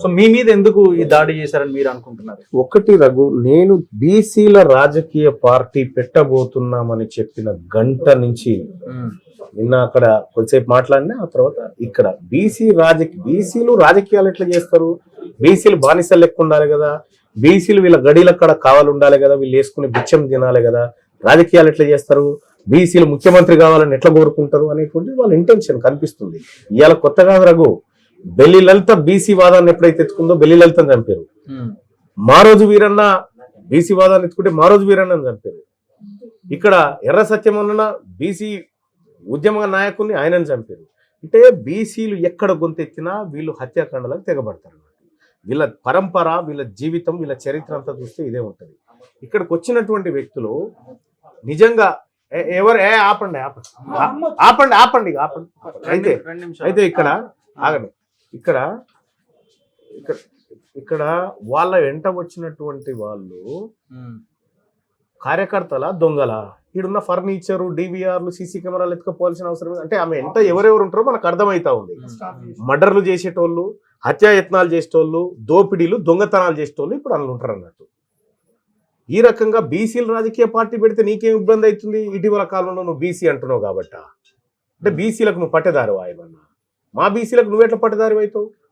So మీ మీద ఎందుకు ఈ దాడి చేశారని మీరు అనుకుంటున్నారు? ఒకటి రఘు, నేను బీసీల రాజకీయ పార్టీ పెట్టబోతున్నామని చెప్పిన గంట నుంచి నిన్న అక్కడ కొద్దిసేపు మాట్లాడినా, ఆ తర్వాత ఇక్కడ బీసీలు రాజకీయాలు ఎట్లా చేస్తారు? బీసీలు బానిసలు లెక్క ఉండాలి కదా, బీసీలు వీళ్ళ గడిల కాడ కావాలి ఉండాలి కదా, వీళ్ళు వేసుకుని బిచ్చం తినాలి కదా, రాజకీయాలు ఎట్లా చేస్తారు? బీసీలు ముఖ్యమంత్రి కావాలని ఎట్లా కోరుకుంటారు అనేటువంటి వాళ్ళ ఇంటెన్షన్ కనిపిస్తుంది. ఇవాళ కొత్త కాదు రఘు, బెల్లి లలిత బీసీ వాదాన్ని ఎప్పుడైతే ఎత్తుకుందో బెల్లి లలితని చంపారు. మారోజు వీరన్న బీసీ వాదాన్ని ఎత్తుకుంటే మారోజు వీరన్నని చంపారు. ఇక్కడ ఎర్ర సత్యమన్న బీసీ ఉద్యమ నాయకుల్ని ఆయనని చంపారు. అంటే బీసీలు ఎక్కడ గొంతెత్తినా వీళ్ళు హత్యాకాండలకు తెగబడతారు. వీళ్ళ పరంపర, వీళ్ళ జీవితం, వీళ్ళ చరిత్ర అంతా చూస్తే ఇదే ఉంటుంది. ఇక్కడికి వచ్చినటువంటి వ్యక్తులు నిజంగా ఎవరు ఆపండి ఆపండి ఆపండి ఆపండి అయితే ఇక్కడ ఆగండి. ఇక్కడ ఇక్కడ ఇక్కడ వాళ్ళ వెంట వచ్చినటువంటి వాళ్ళు కార్యకర్తల దొంగల, ఈడున్న ఫర్నిచరు, డివిఆర్లు, సీసీ కెమెరాలు ఎత్తుకపోవాల్సిన అవసరం అంటే ఆమె ఎంత ఎవరెవరు ఉంటారో మనకు అర్థమవుతా ఉంది. మర్డర్లు చేసేటోళ్ళు, హత్యాయత్నాలు చేసేటోళ్ళు, దోపిడీలు, దొంగతనాలు చేసేటోళ్ళు ఇప్పుడు అందులో ఉంటారు అన్నట్టు. ఈ రకంగా బీసీలు రాజకీయ పార్టీ పెడితే నీకేం ఇబ్బంది అవుతుంది? ఇటీవల కాలంలో నువ్వు బీసీ అంటున్నావు కాబట్టి, అంటే బీసీలకు నువ్వు పట్టేదారు ఏమన్నా? మా బీసీలకు నువ్వు ఎట్లా పట్టేదారు అవుతావు?